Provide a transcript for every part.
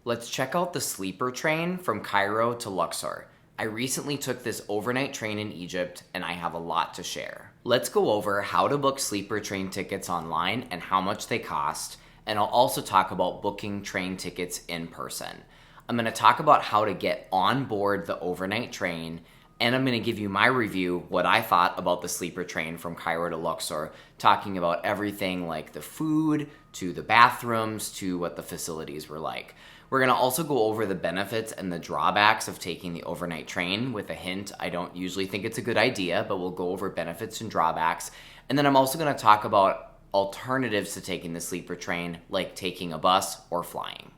Let's check out the sleeper train from Cairo to Luxor. I recently took this overnight train in Egypt and I have a lot to share. Let's go over how to book sleeper train tickets online and how much they cost, and I'll also talk about booking train tickets in person. I'm going to talk about how to get on board the overnight train, and I'm going to give you my review, what I thought about the sleeper train from Cairo to Luxor, talking about everything like the food, to the bathrooms, to what the facilities were like. We're going to also go over the benefits and the drawbacks of taking the overnight train. With a hint, I don't usually think it's a good idea, but we'll go over benefits and drawbacks. And then I'm also going to talk about alternatives to taking the sleeper train, like taking a bus or flying.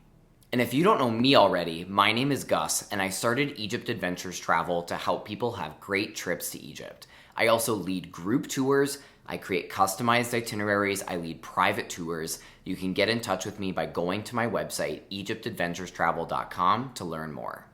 And if you don't know me already, my name is Gus, and I started Egypt Adventures Travel to help people have great trips to Egypt. I also lead group tours, I create customized itineraries, I lead private tours. You can get in touch with me by going to my website, egyptadventurestravel.com, to learn more.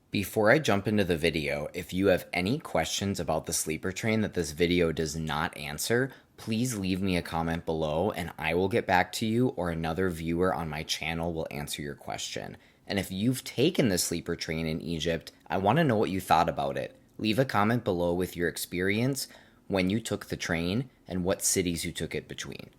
Before I jump into the video, if you have any questions about the sleeper train that this video does not answer, please leave me a comment below and I will get back to you, or another viewer on my channel will answer your question. And if you've taken the sleeper train in Egypt, I want to know what you thought about it. Leave a comment below with your experience when you took the train and what cities you took it between.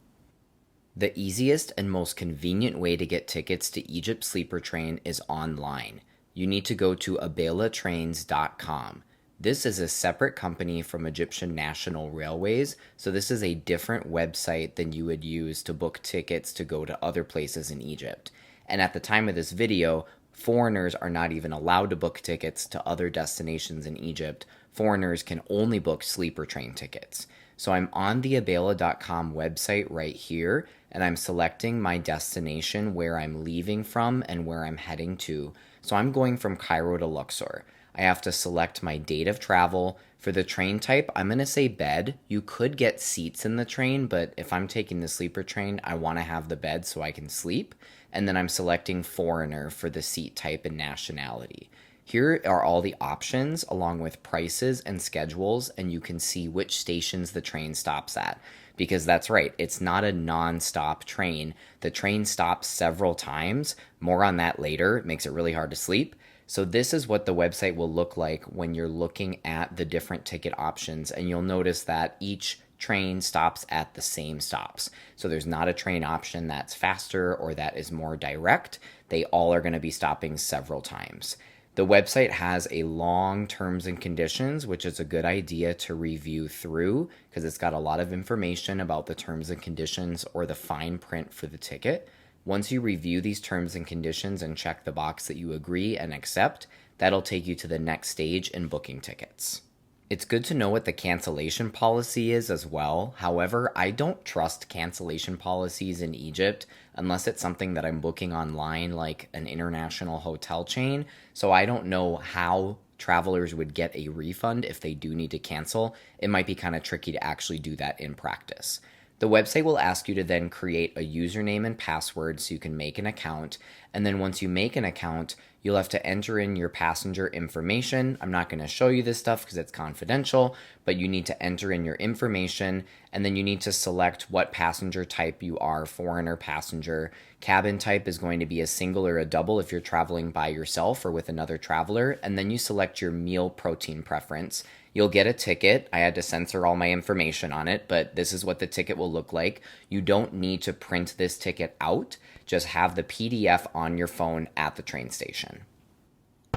The easiest and most convenient way to get tickets to Egypt sleeper train is online. You need to go to abelatrains.com. This is a separate company from Egyptian National Railways, so this is a different website than you would use to book tickets to go to other places in Egypt. And at the time of this video, foreigners are not even allowed to book tickets to other destinations in Egypt. Foreigners can only book sleeper train tickets. So I'm on the abela.com website right here, and I'm selecting my destination, where I'm leaving from and where I'm heading to. So I'm going from Cairo to Luxor. I have to select my date of travel. For the train type, I'm going to say bed. You could get seats in the train, but if I'm taking the sleeper train, I want to have the bed so I can sleep. And then I'm selecting foreigner for the seat type and nationality. Here are all the options along with prices and schedules, and you can see which stations the train stops at. Because that's right, it's not a non-stop train. The train stops several times. More on that later. It makes it really hard to sleep. So this is what the website will look like when you're looking at the different ticket options, and you'll notice that each train stops at the same stops. So there's not a train option that's faster or that is more direct. They all are going to be stopping several times. The website has a long terms and conditions, which is a good idea to review through because it's got a lot of information about the terms and conditions or the fine print for the ticket. Once you review these terms and conditions and check the box that you agree and accept, that'll take you to the next stage in booking tickets. It's good to know what the cancellation policy is as well. However, I don't trust cancellation policies in Egypt unless it's something that I'm booking online, like an international hotel chain. So I don't know how travelers would get a refund if they do need to cancel. It might be kind of tricky to actually do that in practice. The website will ask you to then create a username and password so you can make an account. And then once you make an account, you'll have to enter in your passenger information. I'm not going to show you this stuff because it's confidential, but you need to enter in your information, and then you need to select what passenger type you are, foreigner, passenger. Cabin type is going to be a single or a double if you're traveling by yourself or with another traveler, and then you select your meal protein preference. You'll get a ticket. I had to censor all my information on it, but this is what the ticket will look like. You don't need to print this ticket out. Just have the PDF on your phone at the train station.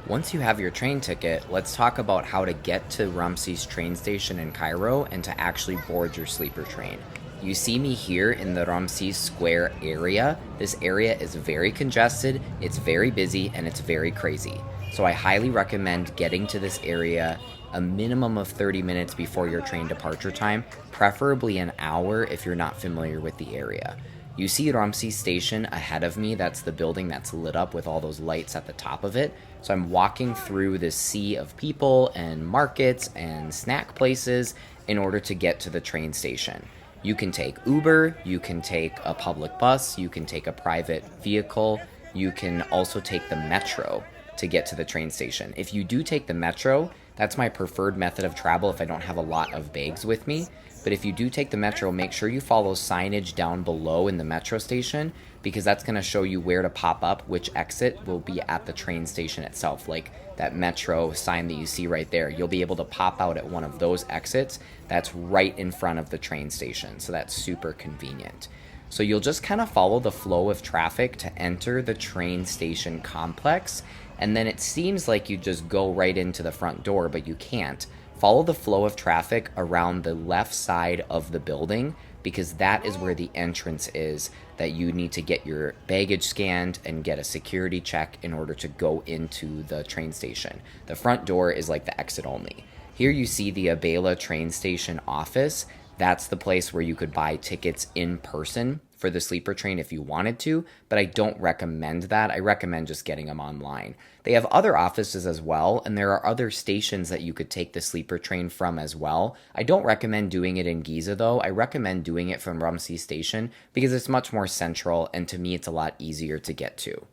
Once you have your train ticket, let's talk about how to get to RAMSES train station in Cairo and to actually board your sleeper train. You see me here in the RAMSES Square area. This area is very congested, it's very busy, and it's very crazy. So I highly recommend getting to this area a minimum of 30 minutes before your train departure time, preferably an hour if you're not familiar with the area. You see RAMSES Station ahead of me. That's the building that's lit up with all those lights at the top of it. So I'm walking through this sea of people and markets and snack places in order to get to the train station. You can take Uber, you can take a public bus, you can take a private vehicle, you can also take the metro to get to the train station. If you do take the metro, That's my preferred method of travel if I don't have a lot of bags with me. But if you do take the metro, make sure you follow signage down below in the metro station, because that's going to show you where to pop up, which exit will be at the train station itself. Like that metro sign that you see right there, you'll be able to pop out at one of those exits that's right in front of the train station. So that's super convenient. So you'll just kind of follow the flow of traffic to enter the train station complex, and then it seems like you just go right into the front door, but you can't. Follow the flow of traffic around the left side of the building, because that is where the entrance is that you need to get your baggage scanned and get a security check in order to go into the train station. The front door is like the exit only. Here you see the Abela train station office. That's the place where you could buy tickets in person for the sleeper train if you wanted to, but I don't recommend that. I recommend just getting them online. They have other offices as well, and there are other stations that you could take the sleeper train from as well. I don't recommend doing it in Giza though. I recommend doing it from RAMSES station because it's much more central, and to me it's a lot easier to get to.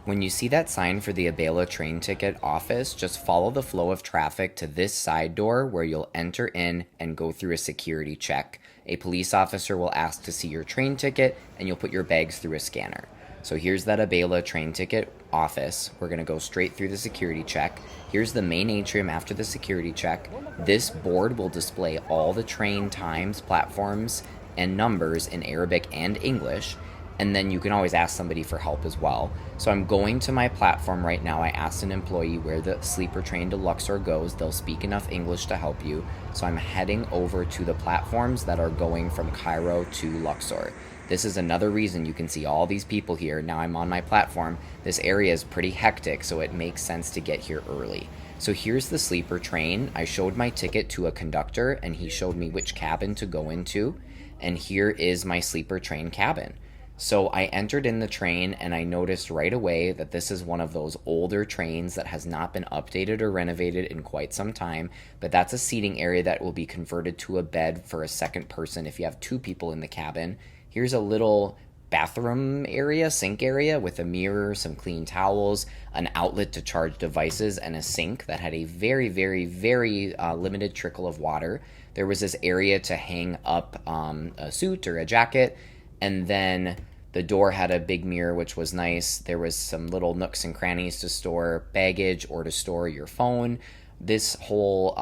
When you see that sign for the Abela train ticket office, just follow the flow of traffic to this side door where you'll enter in and go through a security check. A police officer will ask to see your train ticket, and you'll put your bags through a scanner. So here's that Abela train ticket office. We're going to go straight through the security check. Here's the main atrium after the security check. This board will display all the train times, platforms, and numbers in Arabic and English. And then you can always ask somebody for help as well. So I'm going to my platform right now. I asked an employee where the sleeper train to Luxor goes. They'll speak enough English to help you. So I'm heading over to the platforms that are going from Cairo to Luxor. This is another reason you can see all these people here. Now I'm on my platform. This area is pretty hectic, so it makes sense to get here early. So here's the sleeper train. I showed my ticket to a conductor, and he showed me which cabin to go into. And here is my sleeper train cabin. So I entered in the train, and I noticed right away that this is one of those older trains that has not been updated or renovated in quite some time, but that's a seating area that will be converted to a bed for a second person if you have two people in the cabin. Here's a little bathroom area, sink area with a mirror, some clean towels, an outlet to charge devices, and a sink that had a very, very, very limited trickle of water. There was this area to hang up a suit or a jacket. And then the door had a big mirror, which was nice. There was some little nooks and crannies to store baggage or to store your phone. This whole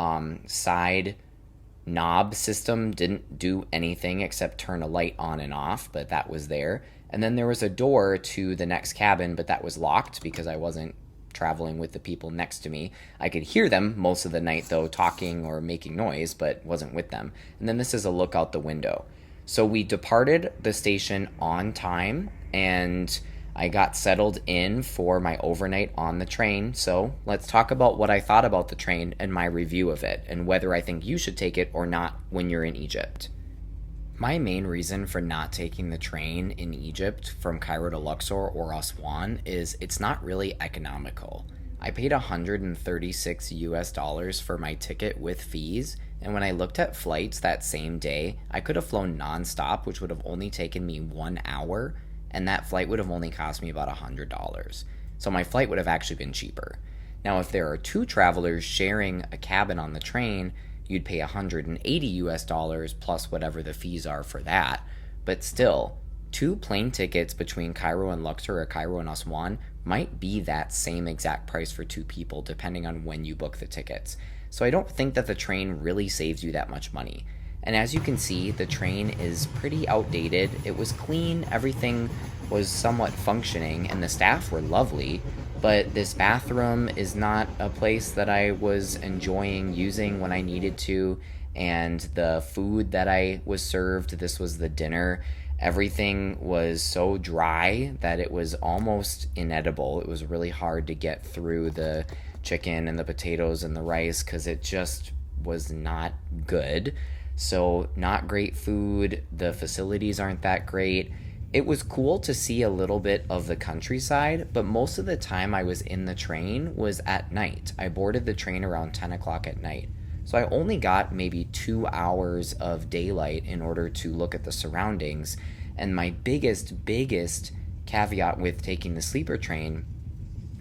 side knob system didn't do anything except turn a light on and off, but that was there. And then there was a door to the next cabin, but that was locked because I wasn't traveling with the people next to me. I could hear them most of the night, though, talking or making noise, but wasn't with them. And then this is a look out the window. So we departed the station on time, and I got settled in for my overnight on the train. So let's talk about what I thought about the train and my review of it, and whether I think you should take it or not when you're in Egypt. My main reason for not taking the train in Egypt from Cairo to Luxor or Aswan is it's not really economical. I paid $136 for my ticket with fees, and when I looked at flights that same day, I could have flown nonstop, which would have only taken me 1 hour, and that flight would have only cost me about $100. So my flight would have actually been cheaper. Now, if there are two travelers sharing a cabin on the train, you'd pay $180 plus whatever the fees are for that. But still, 2 plane tickets between Cairo and Luxor or Cairo and Aswan might be that same exact price for 2 people, depending on when you book the tickets. So I don't think that the train really saves you that much money. And as you can see, the train is pretty outdated. It was clean, everything was somewhat functioning, and the staff were lovely, but this bathroom is not a place that I was enjoying using when I needed to, and the food that I was served, this was the dinner, everything was so dry that it was almost inedible. It was really hard to get through the chicken and the potatoes and the rice because it just was not good. So not great food. The facilities aren't that great. It was cool to see a little bit of the countryside, but most of the time I was in the train was at night. I boarded the train around 10 o'clock at night. So I only got maybe 2 hours of daylight in order to look at the surroundings. And my biggest caveat with taking the sleeper train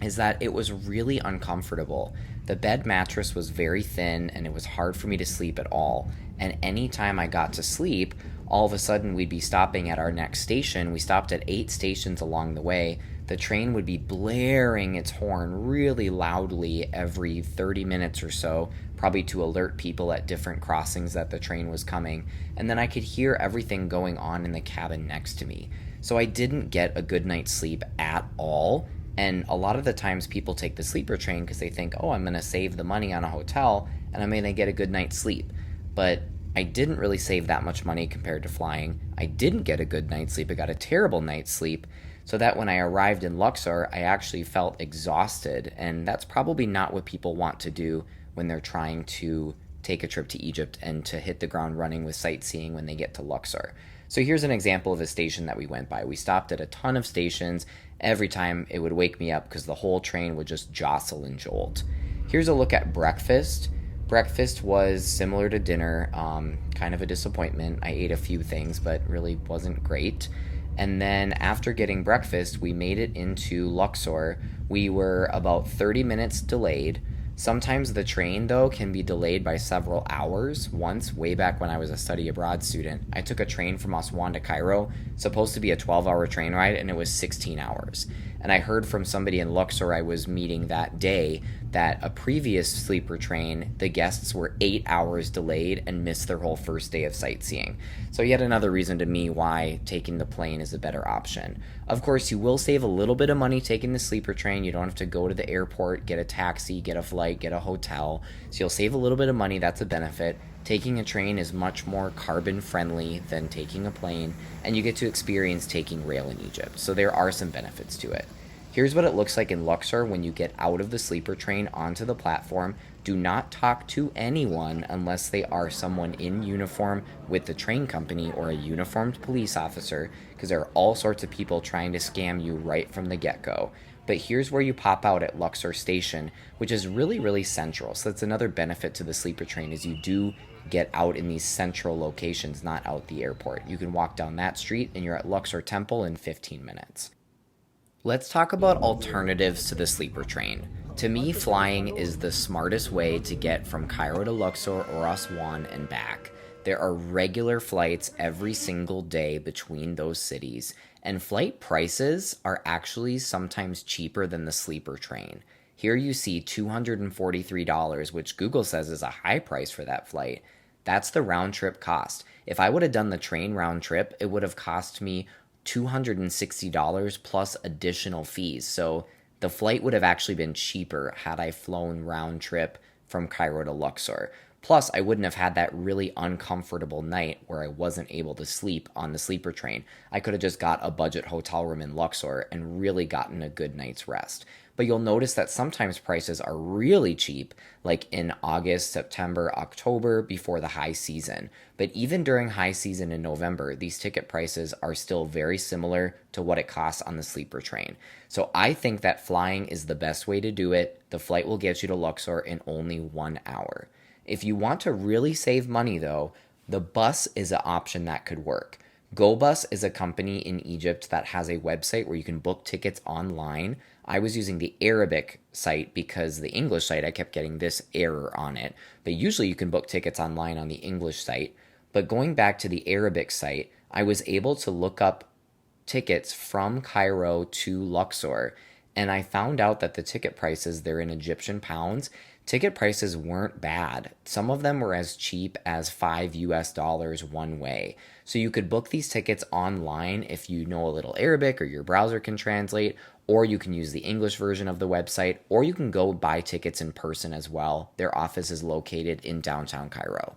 is that it was really uncomfortable. The bed mattress was very thin and it was hard for me to sleep at all. And anytime I got to sleep, all of a sudden we'd be stopping at our next station. We stopped at 8 stations along the way. The train would be blaring its horn really loudly every 30 minutes or so, probably to alert people at different crossings that the train was coming. And then I could hear everything going on in the cabin next to me. So I didn't get a good night's sleep at all. And a lot of the times people take the sleeper train because they think, oh, I'm going to save the money on a hotel and I'm going to get a good night's sleep. But I didn't really save that much money compared to flying. I didn't get a good night's sleep. I got a terrible night's sleep. So that when I arrived in Luxor, I actually felt exhausted. And that's probably not what people want to do when they're trying to take a trip to Egypt and to hit the ground running with sightseeing when they get to Luxor. So here's an example of a station that we went by. We stopped at a ton of stations. Every time it would wake me up because the whole train would just jostle and jolt. Here's a look at breakfast. Breakfast was similar to dinner, kind of a disappointment. I ate a few things, but really wasn't great. And then after getting breakfast, we made it into Luxor. We were about 30 minutes delayed. Sometimes the train, though, can be delayed by several hours. Once, way back when I was a study abroad student, I took a train from Aswan to Cairo, supposed to be a 12-hour train ride, and it was 16 hours. And I heard from somebody in Luxor I was meeting that day that a previous sleeper train, the guests were 8 hours delayed and missed their whole first day of sightseeing. So yet another reason to me why taking the plane is a better option. Of course, you will save a little bit of money taking the sleeper train. You don't have to go to the airport, get a taxi, get a flight, get a hotel. So you'll save a little bit of money. That's a benefit. Taking a train is much more carbon friendly than taking a plane, and you get to experience taking rail in Egypt. So there are some benefits to it. Here's what it looks like in Luxor when you get out of the sleeper train onto the platform. Do not talk to anyone unless they are someone in uniform with the train company or a uniformed police officer, because there are all sorts of people trying to scam you right from the get-go. But here's where you pop out at Luxor Station, which is really, really central. So that's another benefit to the sleeper train is you do get out in these central locations, not out the airport. You can walk down that street and you're at Luxor Temple in 15 minutes. Let's talk about alternatives to the sleeper train. To me, flying is the smartest way to get from Cairo to Luxor or Aswan and back. There are regular flights every single day between those cities, and flight prices are actually sometimes cheaper than the sleeper train. Here you see $243, which Google says is a high price for that flight. That's the round trip cost. If I would have done the train round trip, it would have cost me $260 plus additional fees. So the flight would have actually been cheaper had I flown round trip from Cairo to Luxor. Plus, I wouldn't have had that really uncomfortable night where I wasn't able to sleep on the sleeper train. I could have just got a budget hotel room in Luxor and really gotten a good night's rest. But you'll notice that sometimes prices are really cheap, like in August, September, October, before the high season. But even during high season in November, these ticket prices are still very similar to what it costs on the sleeper train. So I think that flying is the best way to do it. The flight will get you to Luxor in only 1 hour. If you want to really save money, though, the bus is an option that could work. GoBus is a company in Egypt that has a website where you can book tickets online. I was using the Arabic site because the English site, I kept getting this error on it. But usually you can book tickets online on the English site. But going back to the Arabic site, I was able to look up tickets from Cairo to Luxor. And I found out that the ticket prices, they're in Egyptian pounds. Ticket prices weren't bad. Some of them were as cheap as $5 one way. So you could book these tickets online if you know a little Arabic or your browser can translate, or you can use the English version of the website, or you can go buy tickets in person as well. Their office is located in downtown Cairo.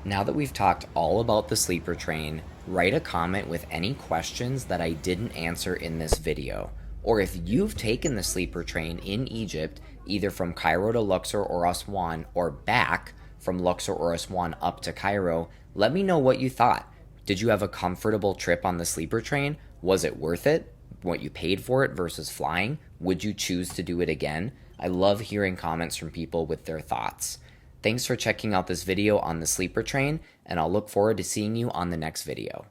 Now that we've talked all about the sleeper train, write a comment with any questions that I didn't answer in this video. Or if you've taken the sleeper train in Egypt, either from Cairo to Luxor or Aswan, or back from Luxor or Aswan up to Cairo, let me know what you thought. Did you have a comfortable trip on the sleeper train? Was it worth it? What you paid for it versus flying? Would you choose to do it again? I love hearing comments from people with their thoughts. Thanks for checking out this video on the sleeper train, and I'll look forward to seeing you on the next video.